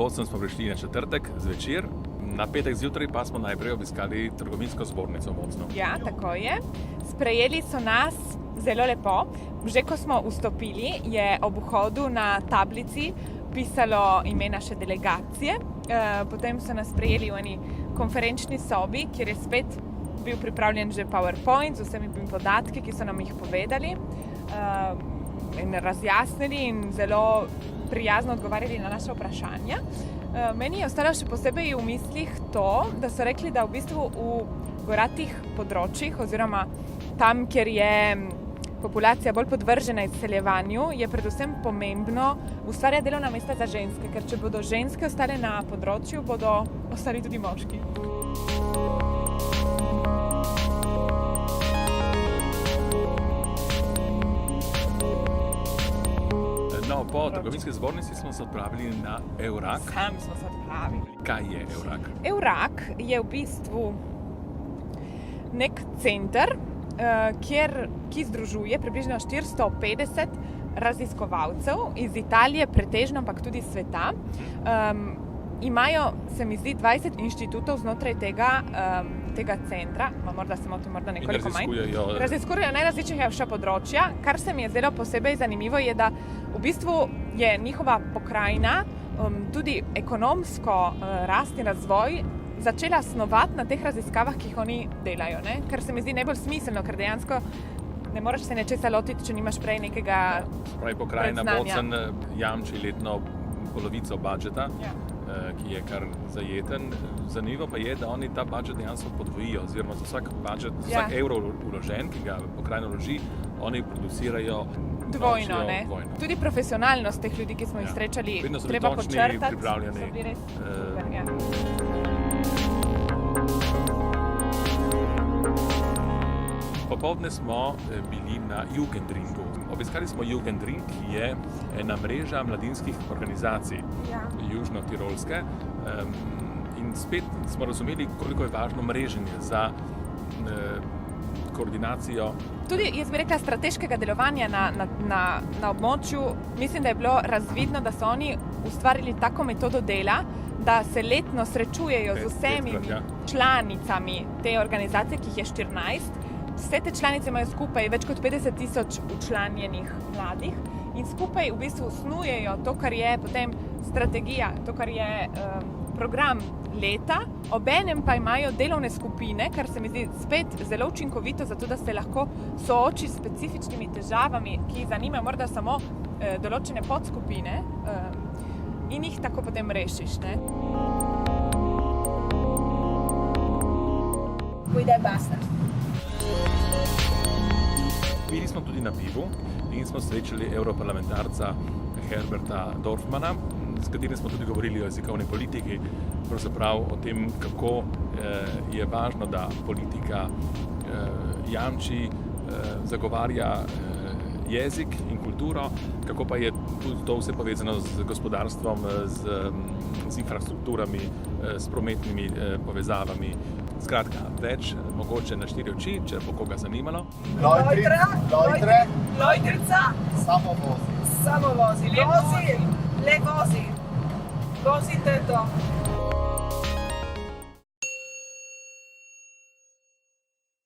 Boston smo prišli na četrtek zvečer, na petek zjutraj pa smo najprej obiskali trgovinsko zbornico v Bostonu. Ja, tako je. Sprejeli so nas zelo lepo. Že ko smo vstopili, je ob vhodu na tablici pisalo ime naše delegacije. Potem so nas sprejeli v eni konferenčni sobi, kjer je spet bil pripravljen že PowerPoint z vsemi podatki, ki so nam jih povedali in razjasnili in zelo prijazno odgovarjali na naše vprašanja. Meni je ostalo še posebej v mislih to, da so rekli, da v bistvu v goratih področjih oziroma tam, kjer je populacija bolj podvržena izseljevanju, je predvsem pomembno ustvarjati delovna mesta za ženske, ker če bodo ženske ostale na področju, bodo ostali tudi moški. No, po trgovinski zbornici smo se odpravili na Eurak. Sami smo se odpravili. Kaj je Eurak? Eurak je v bistvu nek center, ki združuje približno 450 raziskovalcev iz Italije, pretežno, ampak tudi sveta. Imajo, se mi zdi, 20 inštitutov znotraj tega centra, morda se motim, morda nekoliko manj. Raziskujejo najrazličnejša področja. Kar se mi je zdelo posebej zanimivo, je, da v bistvu je njihova pokrajina tudi ekonomsko rast in razvoj začela snovati na teh raziskavah, ki jih oni delajo, ne? Kar se mi zdi najbolj smiselno, ker dejansko ne moreš se nečesa lotiti, če nimaš prej nekega predznanja. Pokrajina Boston jamči letno polovico budžeta, ki je kar zajeten. Zanimivo pa je, da oni ta budžet dejansko podvojijo, oziroma za vsak evro vložen, ki ga pokrajina vloži, oni producirajo dvojno, ne? Tudi profesionalnost teh ljudi, ki smo jih srečali, treba počrtati. Pripravljeni. So bili res super, ja. Popoldne smo bili na Jugendringu. Obiskali smo Jugendring, ki je ena mreža mladinskih organizacij južno-tirolske. In spet smo razumeli, koliko je važno mreženje za koordinacijo. Tudi, jaz bi rekla, strateškega delovanja na območju. Mislim, da je bilo razvidno, da so oni ustvarili tako metodo dela, da se letno srečujejo z vsemi članicami te organizacije, ki jih je 14. Vse te članice imajo skupaj več kot 50,000 učlanjenih mladih in skupaj v bistvu snujejo to, kar je potem strategija, to, kar je program leta. Obenem pa imajo delovne skupine, kar se mi zdi spet zelo učinkovito, zato da se lahko sooči s specifičnimi težavami, ki zanimajo morda samo določene podskupine in jih tako potem rešiš, ne? Pojde basta. Bili smo tudi na pivu in smo srečali europarlamentarca Herberta Dorfmana, s katerim smo tudi govorili o jezikovni politiki, pravzaprav o tem, kako je važno, da politika jamči, zagovarja jezik in kulturo, kako pa je to vse povezano z gospodarstvom, z infrastrukturami, s prometnimi povezavami. Skratka, več mogoče na 4 oči, če bo koga zanimalo. Lojtrica. Samo vozi. Samo vozi. Le vozi. Vozite to.